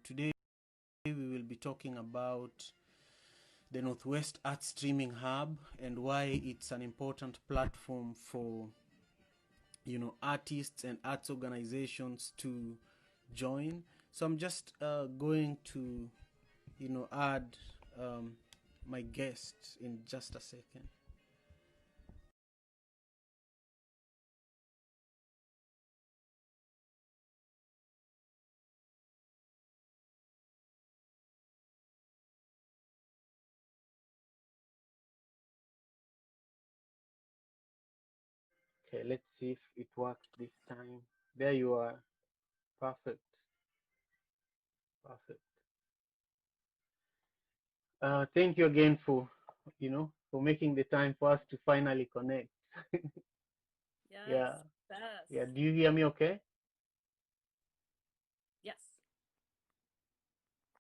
today we will be talking about the Northwest Arts Streaming Hub and why it's an important platform for artists and arts organizations to join. So I'm just going to add my guests in just a second. Okay, let's see if it works this time. There you are. Perfect. Perfect. Thank you again for making the time for us to finally connect. Yes, Yeah. yes, Yeah. Do you hear me okay? yes.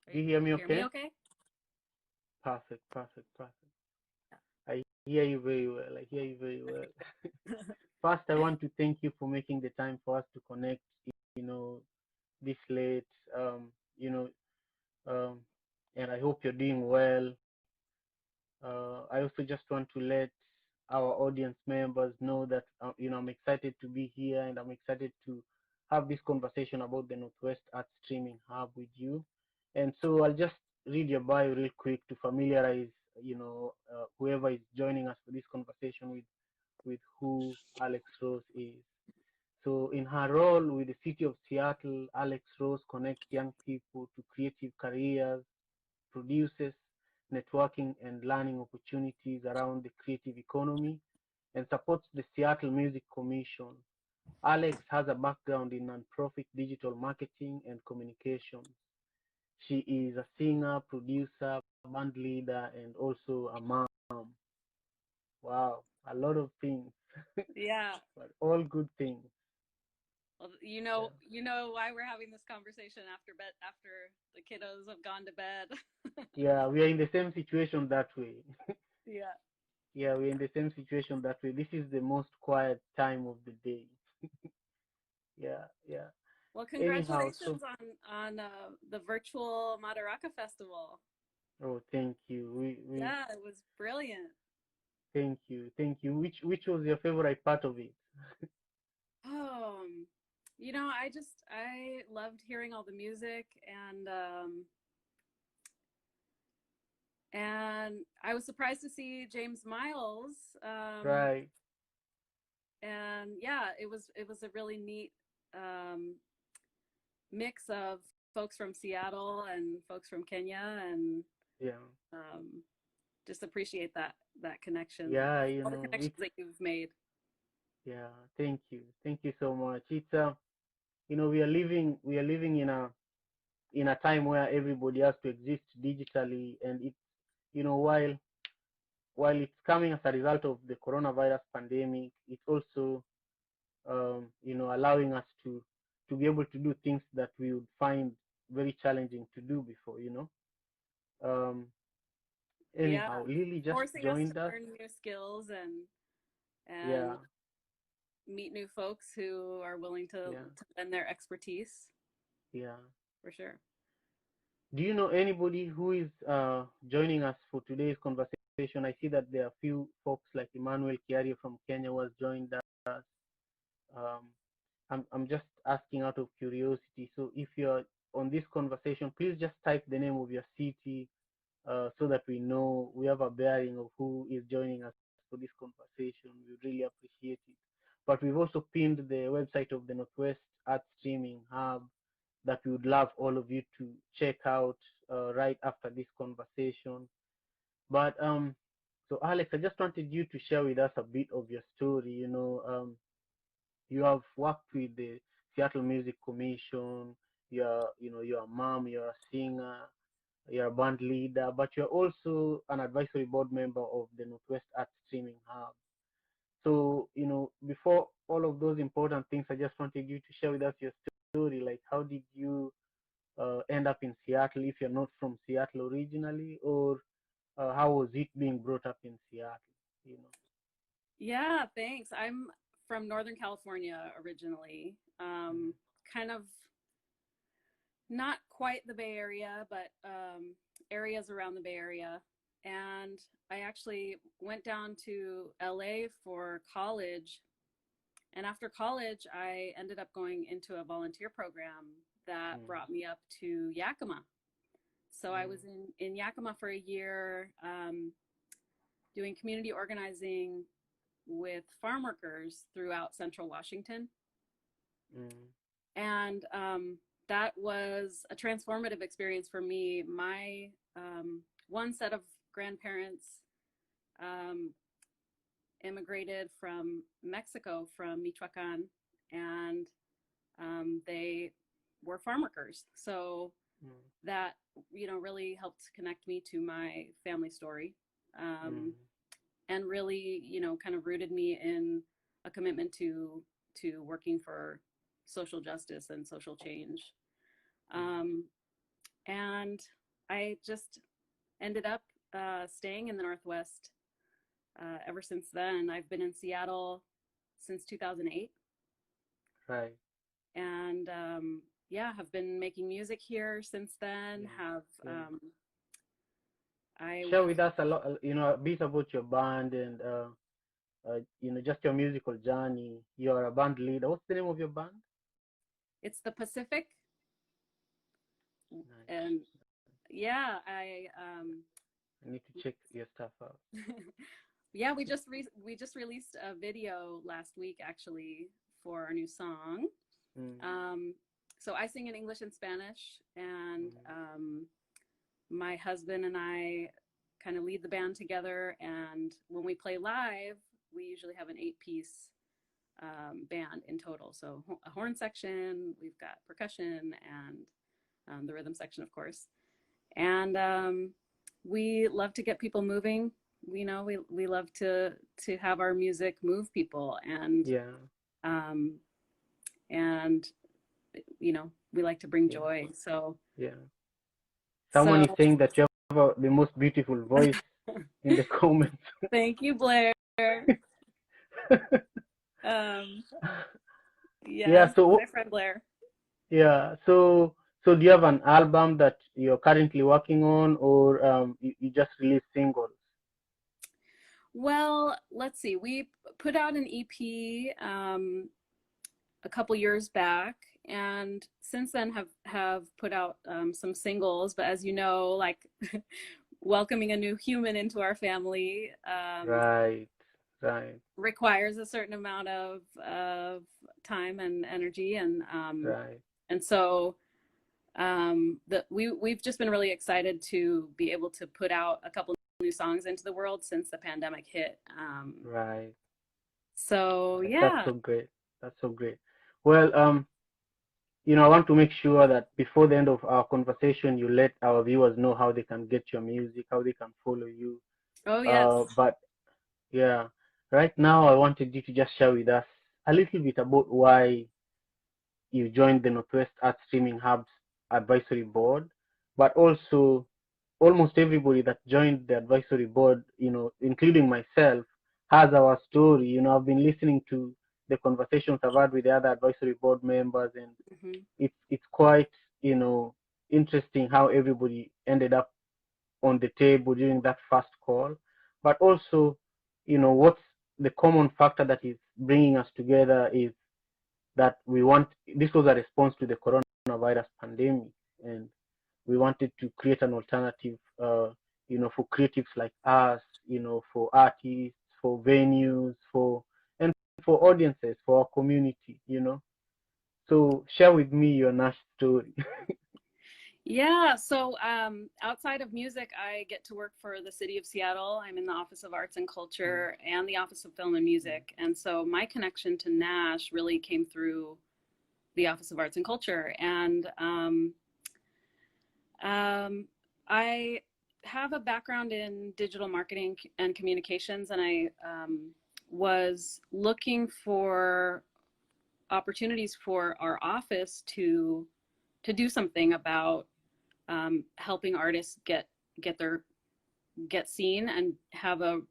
Do you Do hear me you hear me okay? okay? Perfect. Perfect. Perfect. I hear you very well. I hear you very well. Yeah. First, I want to thank you for making the time for us to connect, you know, this late. Um, you know, um, and I hope you're doing well. I also just want to let our audience members know that I'm excited to be here and I'm excited to have this conversation about the Northwest Art Streaming Hub with you. And so I'll just read your bio real quick to familiarize whoever is joining us for this conversation with who Alex Rose is. So in her role with the city of Seattle, Alex Rose connects young people to creative careers, produces networking and learning opportunities around the creative economy, and supports the Seattle Music Commission. Alex has a background in nonprofit digital marketing and communications. She is a singer, producer, band leader, and also a mom. Wow, a lot of things, Yeah. but all good things. Well, Yeah. you know why we're having this conversation after the kiddos have gone to bed. Yeah, we are in the same situation that way. Yeah. Yeah, we're in the same situation that way. This is the most quiet time of the day. Yeah, yeah. Well, Anyhow, so congratulations on the virtual Madaraka Festival. oh, thank you. We Yeah, it was brilliant. thank you. Which was your favorite part of it? Um, I loved hearing all the music and I was surprised to see James Miles. Um, Right. and yeah, it was a really neat um, mix of folks from Seattle and folks from Kenya, and Yeah. um, just appreciate that connection, Yeah, all the connections it's that you've made. yeah, thank you. Thank you so much. It's we are living in a time where everybody has to exist digitally, and it's while it's coming as a result of the coronavirus pandemic, it's also allowing us to be able to do things that we would find very challenging to do before. Um, Yeah, Anyhow, Lily just forcing us to joined us. learn new skills and Yeah, meet new folks who are willing yeah, to lend their expertise yeah. for sure. Do you know anybody who is joining us for today's conversation? I see that there are a few folks like Emmanuel Kiario from Kenya who has joined us. Um, I'm just asking out of curiosity. So if you're on this conversation, please just type the name of your city so that we know we have a bearing of who is joining us for this conversation. We really appreciate it. But we've also pinned the website of the Northwest Art Streaming Hub that we would love all of you to check out right after this conversation. But so Alex, I just wanted you to share with us a bit of your story. You have worked with the Seattle Music Commission. You're a mom. You're a singer. You're a band leader, but you're also an advisory board member of the Northwest Arts Streaming Hub. So, before all of those important things, I just wanted you to share with us your story. Like, how did you end up in Seattle if you're not from Seattle originally, or how was it being brought up in Seattle? You know. Yeah, thanks. I'm from Northern California originally. Mhm. Kind of not quite the Bay Area, but areas around the Bay Area. And I actually went down to LA for college. And after college, I ended up going into a volunteer program that brought me up to Yakima. So I was in Yakima for a year, doing community organizing with farm workers throughout Central Washington. And that was a transformative experience for me. My one set of grandparents immigrated from Mexico, from Michoacan, and they were farm workers. So that, you know, really helped connect me to my family story, and really, you know, kind of rooted me in a commitment to working for social justice and social change. And I just ended up staying in the Northwest ever since then. I've been in Seattle since 2008. Right. And yeah, have been making music here since then. Share with us a lot, you know, a bit about your band and you know, just your musical journey. You're a band leader. What's the name of your band? It's the Pacific. Nice. And yeah, I need to check your stuff out. Yeah, we just released a video last week, actually, for our new song. So I sing in English and Spanish, and my husband and I kind of lead the band together. And when we play live, we usually have an 8-piece band in total. So a horn section, we've got percussion, and the rhythm section, of course. And we love to get people moving. You know, we love to have our music move people, and and you know, we like to bring joy. So someone is saying that you have the most beautiful voice in the comments. Thank you, Blair. So my friend Blair. So do you have an album that you're currently working on, or you just release singles? Well, let's see. We put out an EP a couple years back, and since then have put out some singles. But as you know, like welcoming a new human into our family, right, requires a certain amount of time and energy, and and so we've just been really excited to be able to put out a couple new songs into the world since the pandemic hit. So yeah, that's so great. That's so great. Well, you know, I want to make sure that before the end of our conversation, you let our viewers know how they can get your music, how they can follow you. Oh yes. But yeah, right now I wanted you to just share with us a little bit about why you joined the Northwest Art Streaming Hub's advisory board, but also almost everybody that joined the advisory board, you know, including myself, has our story. You know, I've been listening to the conversations I've had with the other advisory board members, and it's quite, you know, interesting how everybody ended up on the table during that first call. But also, you know, what's the common factor that is bringing us together is that this was a response to the coronavirus pandemic, and we wanted to create an alternative, you know, for creatives like us, you know, for artists, for venues, and for audiences, for our community, you know. So share with me your NASH story. Yeah, so outside of music, I get to work for the city of Seattle. I'm in the Office of Arts and Culture and the Office of Film and Music. And so my connection to NASH really came through the Office of Arts and Culture. And I have a background in digital marketing and communications, and I was looking for opportunities for our office to do something about helping artists get seen and have a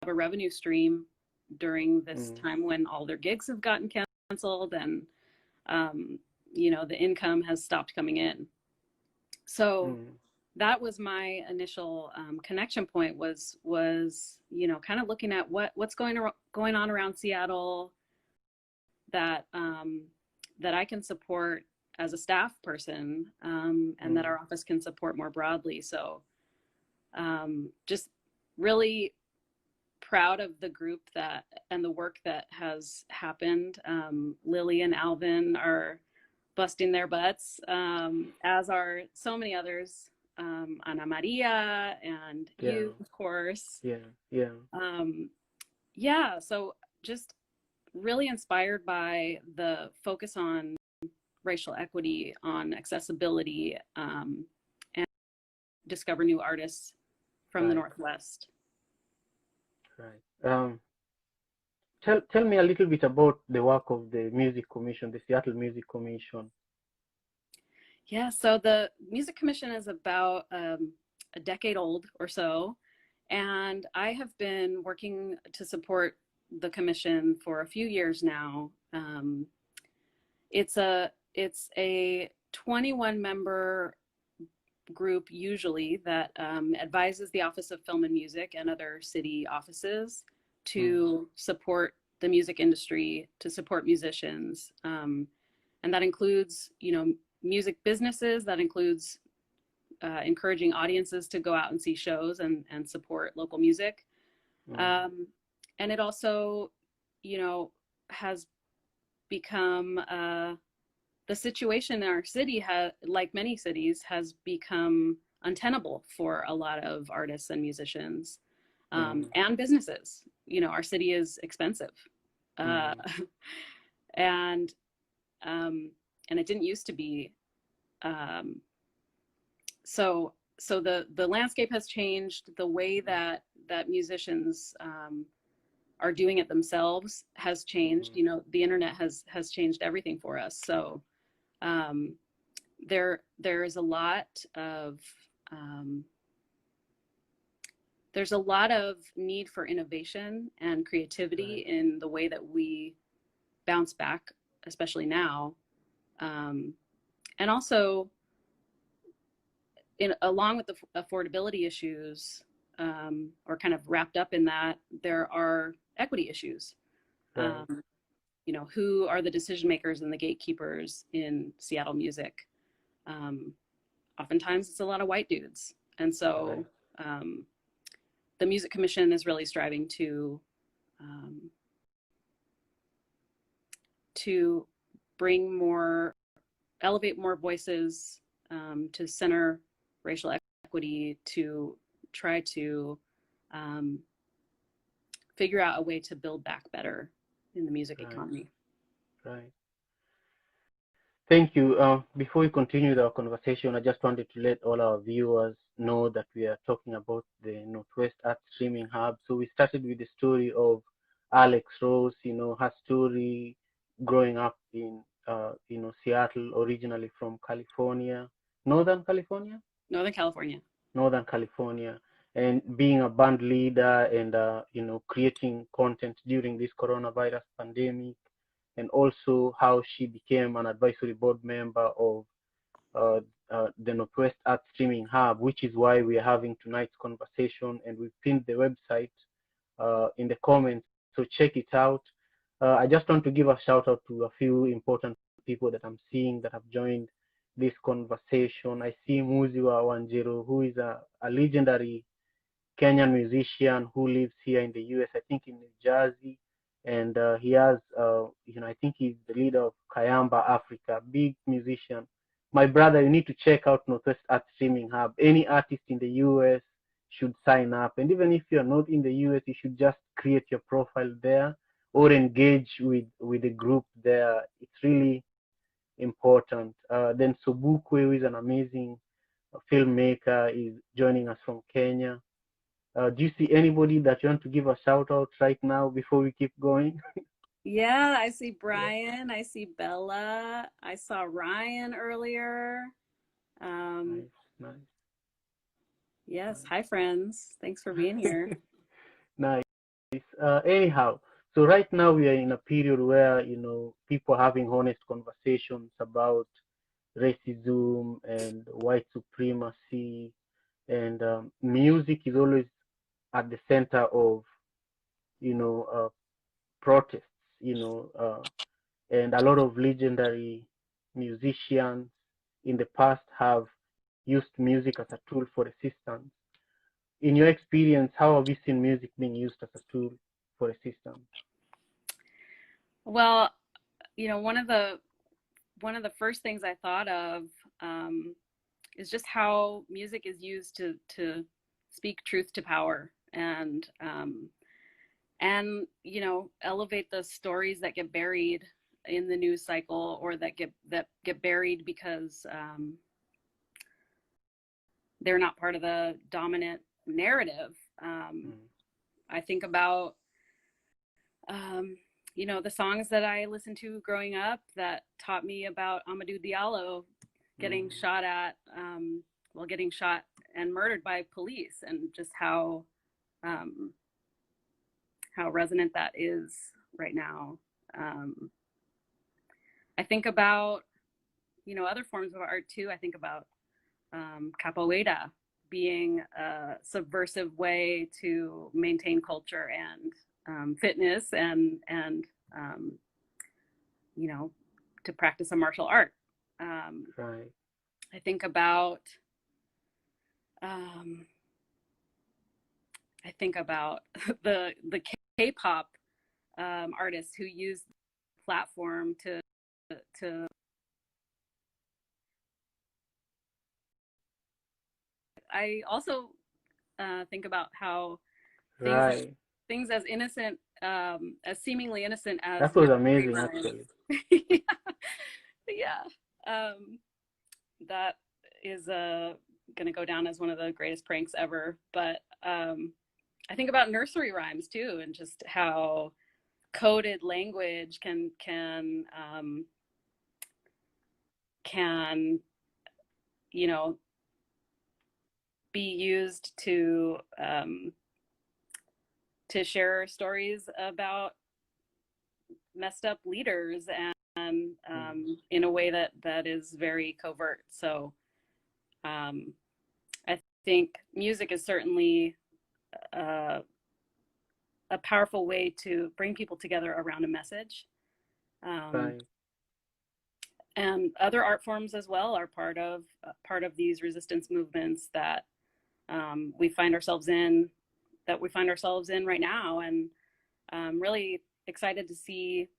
revenue stream during this time when all their gigs have gotten canceled and you know, the income has stopped coming in. So that was my initial connection point, was kind of looking at what's going on around Seattle that that I can support as a staff person, and that our office can support more broadly. So just really proud of the group and the work that has happened. Lily and Alvin are busting their butts, as are so many others. Ana Maria and you, of course. So just really inspired by the focus on racial equity, on accessibility, and discover new artists from the Northwest. Right. Tell me a little bit about the work of the Music Commission, the Seattle Music Commission. Yeah, so the Music Commission is about a decade old or so, and I have been working to support the commission for a few years now. It's a 21-member group usually that advises the Office of Film and Music and other city offices to support the music industry, to support musicians, and that includes, music businesses. That includes encouraging audiences to go out and see shows and support local music. And it also, has become the situation in our city, like many cities, has become untenable for a lot of artists and musicians, and businesses. Our city is expensive, and it didn't used to be. So the landscape has changed. The way that musicians are doing it themselves has changed. The internet has changed everything for us. So there is a lot of there's a lot of need for innovation and creativity in the way that we bounce back, especially now, and also along with the affordability issues, or kind of wrapped up in that, there are equity issues. Who are the decision makers and the gatekeepers in Seattle music? Oftentimes it's a lot of white dudes. And so the Music Commission is really striving to elevate more voices, to center racial equity, to try to figure out a way to build back better in the music economy. Right. Thank you. Before we continue our conversation, I just wanted to let all our viewers know that we are talking about the Northwest Art Streaming Hub. So we started with the story of Alex Rose, her story growing up in, Seattle, originally from California, Northern California, and being a band leader and, creating content during this coronavirus pandemic, and also how she became an advisory board member of the Northwest Art Streaming Hub, which is why we are having tonight's conversation, and we've pinned the website in the comments, so check it out. I just want to give a shout out to a few important people that I'm seeing that have joined this conversation. I see Muziwa Wanjiru, who is a legendary Kenyan musician who lives here in the US, I think in New Jersey, and he has, I think he's the leader of Kayamba Africa, big musician. My brother, you need to check out Northwest Art Streaming Hub. Any artist in the US should sign up, and even if you're not in the US, you should just create your profile there or engage with the group there. It's really important. Then Sobukwe, who is an amazing filmmaker, is joining us from Kenya. Do you see anybody that you want to give a shout out right now before we keep going? Yeah, I see Brian. I see Bella. I saw Ryan earlier. Nice. Yes. Hi, friends. Thanks for being here. Nice. Anyhow, so right now we are in a period where, people are having honest conversations about racism and white supremacy, and music is always at the center of you know protests, and a lot of legendary musicians in the past have used music as a tool for resistance. In your experience, how have you seen music being used as a tool for resistance? Well, one of the first things I thought of is just how music is used to speak truth to power, and elevate the stories that get buried in the news cycle, or that get buried because they're not part of the dominant narrative. I think about the songs that I listened to growing up that taught me about Amadou Diallo getting shot at, getting shot and murdered by police, and just how resonant that is right now. I think about, other forms of art too. I think about capoeira being a subversive way to maintain culture and fitness, and to practice a martial art. Right. I think about the K-pop artists who use the platform to I also think about how Right. things as innocent, as seemingly innocent as That was amazing, actually. Yeah. That is going to go down as one of the greatest pranks ever. But I think about nursery rhymes too, and just how coded language can be used to share stories about messed up leaders, and in a way that is very covert. So I think music is certainly a powerful way to bring people together around a message. Right. And other art forms as well are part of these resistance movements that we find ourselves in right now. And I'm really excited to see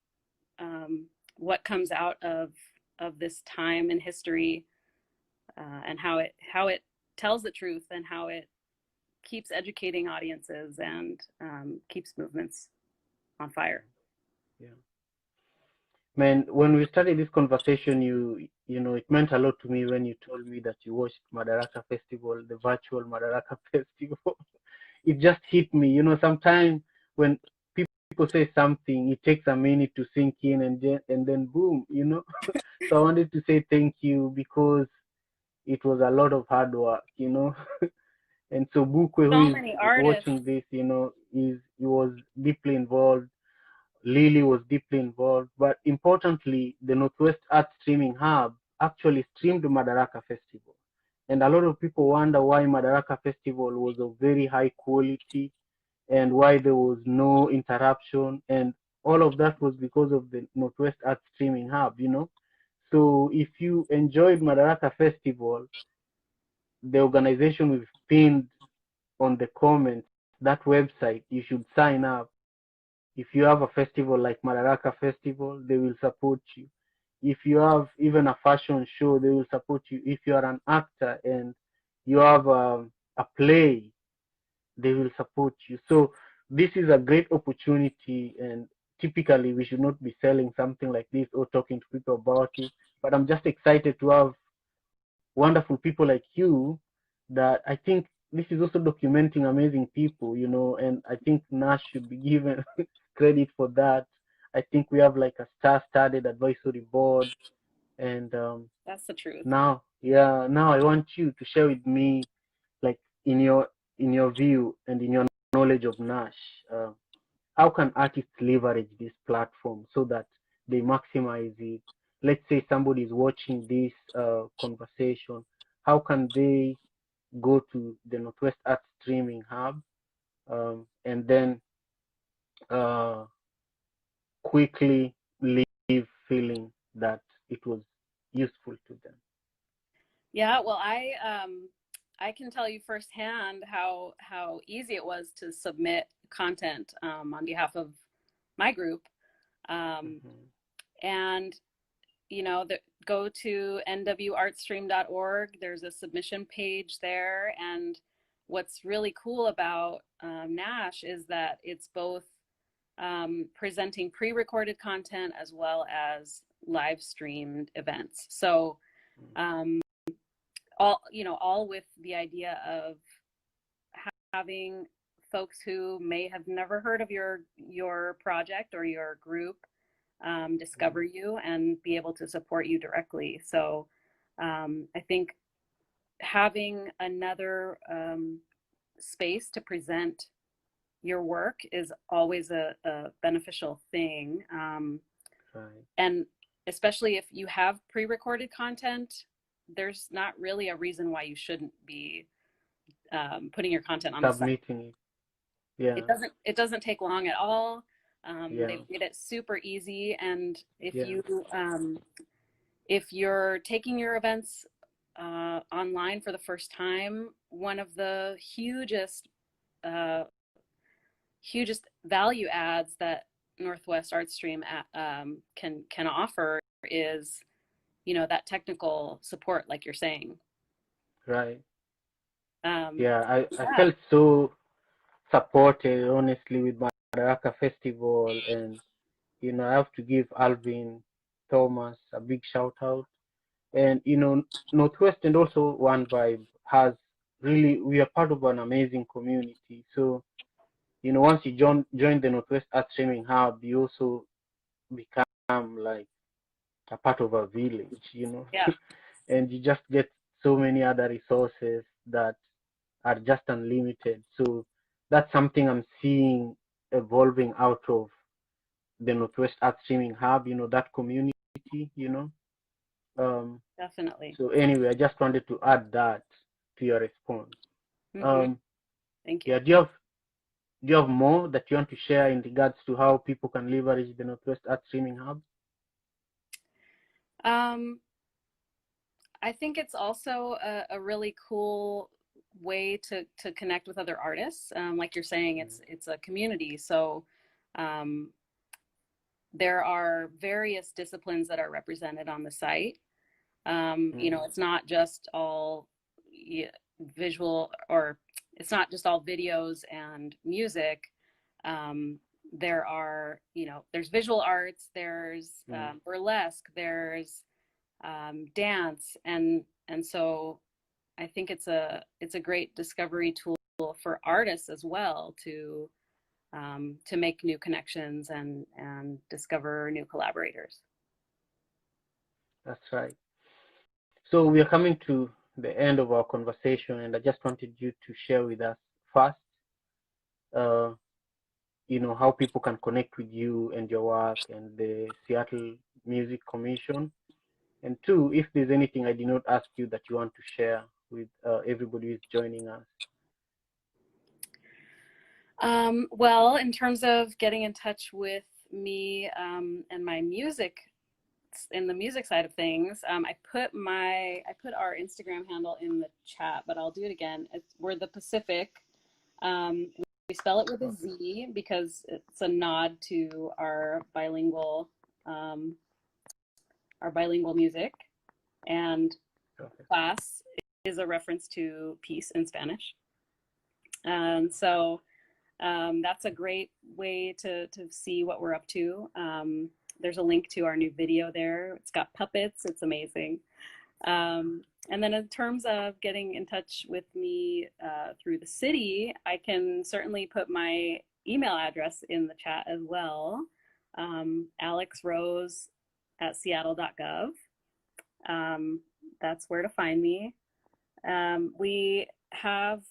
what comes out of this time in history, and how it tells the truth, and how it keeps educating audiences, and keeps movements on fire. Yeah. Man, when we started this conversation, it meant a lot to me when you told me that you watched Madaraka Festival, the virtual Madaraka Festival. It just hit me. Sometimes when people say something, it takes a minute to sink in, and then boom. So I wanted to say thank you, because it was a lot of hard work. And so Bukwe, So who is many artists. watching this, he was deeply involved. Lily was deeply involved, but importantly, the Northwest Art Streaming Hub actually streamed the Madaraka Festival. And a lot of people wonder why Madaraka Festival was of very high quality, and why there was no interruption. And all of that was because of the Northwest Art Streaming Hub, So if you enjoyed Madaraka Festival, the organization we've pinned on the comments, that website, you should sign up. If you have a festival like Madaraka Festival, they will support you. If you have even a fashion show, they will support you. If you are an actor and you have a play, they will support you. So this is a great opportunity, and typically we should not be selling something like this or talking to people about it. But I'm just excited to have wonderful people like you, that I think this is also documenting amazing people, and I think NASH should be given credit for that. I think we have like a star-studded advisory board, and That's the truth. now I want you to share with me, like, in your view and in your knowledge of NASH, how can artists leverage this platform so that they maximize it? let's say somebody is watching this conversation, how can they go to the Northwest Arts Streaming Hub and then quickly leave feeling that it was useful to them? Yeah, well, I can tell you firsthand how easy it was to submit content on behalf of my group, and you know, go to nwartstream.org. There's a submission page there, and what's really cool about NASH is that it's both presenting pre-recorded content as well as live streamed events. So all with the idea of having folks who may have never heard of your project or your group discover you and be able to support you directly. So I think having another space to present your work is always a beneficial thing. Right. And especially if you have pre-recorded content, there's not really a reason why you shouldn't be putting your content on Submitting the site. it. Yeah. It doesn't take long at all. Yeah. They've made it super easy. And if Yeah. if you're taking your events online for the first time, one of the hugest value adds that Northwest ArtStream can offer is, you know, that technical support, like you're saying. Right. I felt so supported, honestly, with Madaraka Festival, and you know, I have to give Alvin Thomas a big shout out. And you know, Northwest and also One Vibe has really, we are part of an amazing community. So you know, once you join the Northwest Art Streaming Hub, you also become like a part of a village, you know. Yeah. And you just get so many other resources that are just unlimited. So that's something I'm seeing evolving out of the Northwest Art Streaming Hub, you know, that community, you know. Definitely. So anyway, I just wanted to add that to your response. Thank you. Yeah, do you have more that you want to share in regards to how people can leverage the Northwest Art Streaming Hub? I think it's also a really cool way to connect with other artists. Like you're saying, it's a community. So there are various disciplines that are represented on the site. You know, it's not just all visual, or it's not just all videos and music. There are, you know, there's visual arts, there's burlesque, there's dance, and so I think it's a great discovery tool for artists as well to make new connections and discover new collaborators. That's right. So we are coming to the end of our conversation, and I just wanted you to share with us first, you know, how people can connect with you and your work and the Seattle Music Commission. And two, if there's anything I did not ask you that you want to share with everybody who's joining us. Well, in terms of getting in touch with me and my music, in the music side of things, I put our Instagram handle in the chat, but I'll do it again. We're the Pacific. We spell it with a Z because it's a nod to our bilingual music, and class is a reference to peace in Spanish. And so that's a great way to see what we're up to. There's a link to our new video there. It's got puppets. It's amazing. And then in terms of getting in touch with me through the city, I can certainly put my email address in the chat as well. alexrose@seattle.gov. That's where to find me. We have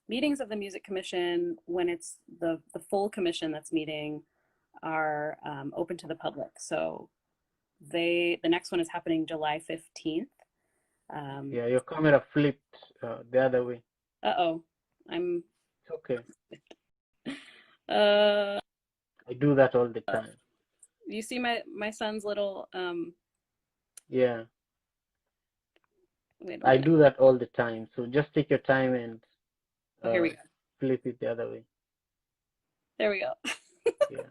meetings of the Music Commission when it's the full commission that's meeting are open to the public. So the next one is happening July 15th. Yeah, your camera flipped the other way. Uh-oh. It's okay. Uh, I do that all the time. you see my son's little Yeah. wait a I minute. do that all the time. So just take your time and Here we go. flip it the other way. There we go. Yeah.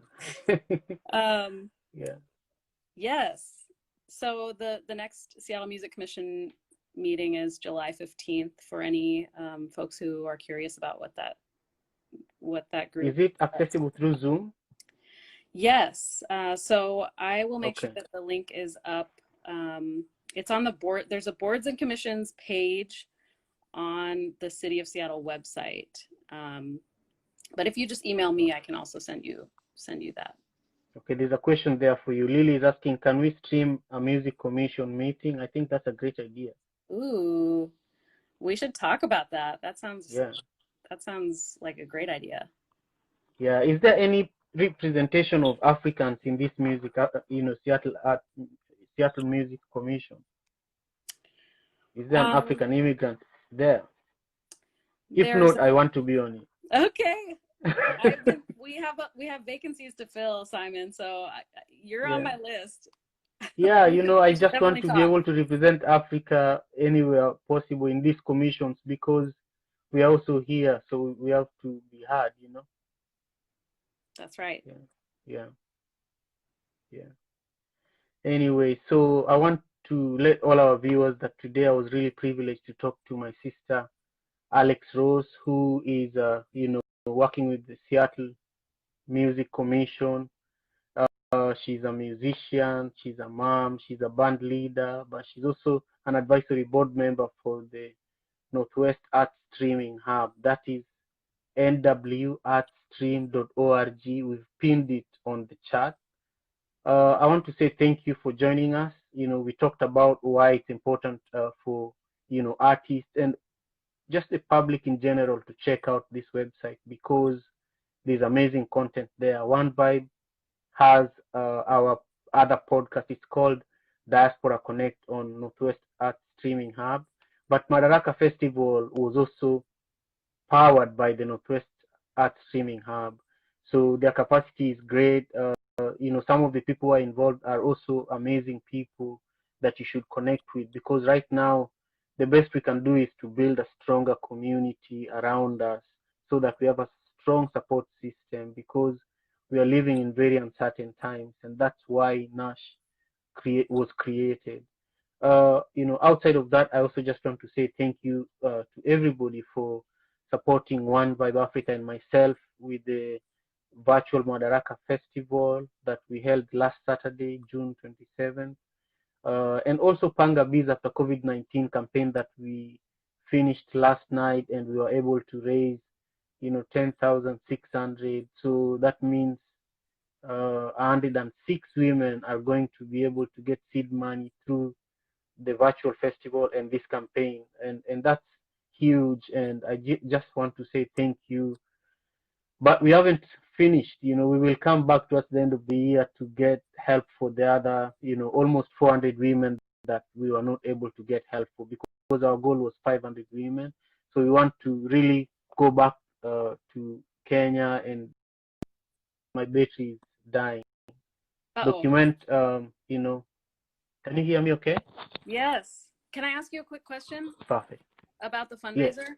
Yeah. Yes. So the next Seattle Music Commission meeting is July 15th for any folks who are curious about what that group Is it accessible through Zoom? Yes. So I will make Okay. sure that the link is up. It's on the board. There's a boards and commissions page on the City of Seattle website. But if you just email me, I can also send you that. Okay, there's a question there for you. Lily is asking, can we stream a music commission meeting? I think that's a great idea. Ooh, we should talk about that. That sounds like a great idea. Yeah. Is there any representation of Africans in this music, Seattle Music Commission? Is there an African immigrant there? If not, I want to be on it. Okay. We have vacancies to fill, Simon. So you're on my list. Yeah, I just want to be able to represent Africa anywhere possible in these commissions because we are also here, so we have to be heard. That's right. Yeah. Anyway, so I want to let all our viewers that today I was really privileged to talk to my sister, Alex Rose, who is, working with the Seattle Music Commission. She's a musician, she's a mom, she's a band leader, but she's also an advisory board member for the Northwest Arts Streaming Hub. That is nwartstream.org. We've pinned it on the chat. I want to say thank you for joining us. We talked about why it's important for, artists and just the public in general to check out this website because there's amazing content there. One Vibe has our other podcast. It's called Diaspora Connect on Northwest Arts Streaming Hub. But Madaraka Festival was also powered by the Northwest Arts Streaming Hub. So their capacity is great. Some of the people who are involved are also amazing people that you should connect with because right now the best we can do is to build a stronger community around us so that we have a strong support system because we are living in very uncertain times, and that's why NASH was created. Outside of that, I also just want to say thank you to everybody for supporting One Vibe Africa and myself with the virtual Madaraka Festival that we held last Saturday, June 27th, and also Panga Bees after COVID-19 campaign that we finished last night, and we were able to raise, 10,600. So that means 106 women are going to be able to get seed money through the virtual festival and this campaign, and that's huge. And I just want to say thank you. But we haven't finished. We will come back towards the end of the year to get help for the other, almost 400 women that we were not able to get help for because our goal was 500 women. So we want to really go back to Kenya, and my battery is dying. Document, can you hear me okay? Yes. Can I ask you a quick question? Perfect. About the fundraiser? Yes.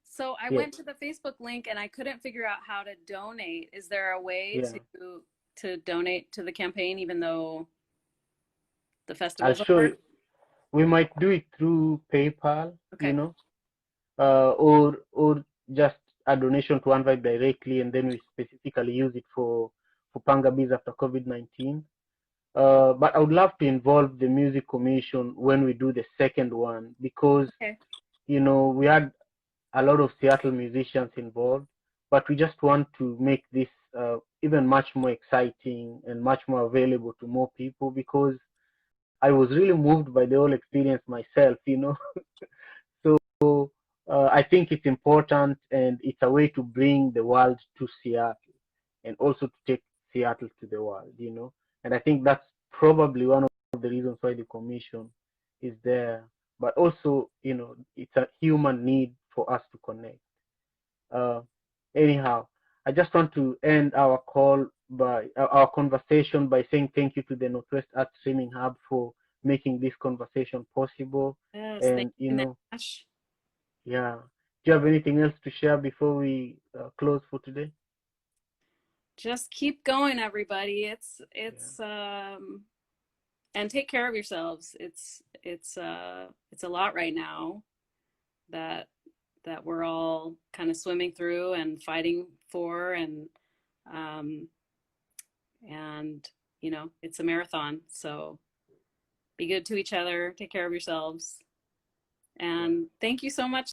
So I went to the Facebook link and I couldn't figure out how to donate. Is there a way to donate to the campaign even though the festival? I'll show you. We might do it through PayPal, or just a donation to One Vibe directly, and then we specifically use it for Panga Bees after COVID-19. But I would love to involve the Music Commission when we do the second one because, we had a lot of Seattle musicians involved, but we just want to make this even much more exciting and much more available to more people because I was really moved by the whole experience myself, So I think it's important, and it's a way to bring the world to Seattle and also to take Seattle to the world, And I think that's probably one of the reasons why the commission is there. But also, it's a human need for us to connect. Anyhow, I just want to end our call by our conversation by saying thank you to the Northwest Art Streaming Hub for making this conversation possible. Yes, And thank you, NASH. yeah. Do you have anything else to share before we close for today? Just keep going, everybody. It's and take care of yourselves. It's a lot right now that we're all kind of swimming through and fighting for, and it's a marathon. So be good to each other, take care of yourselves, and thank you so much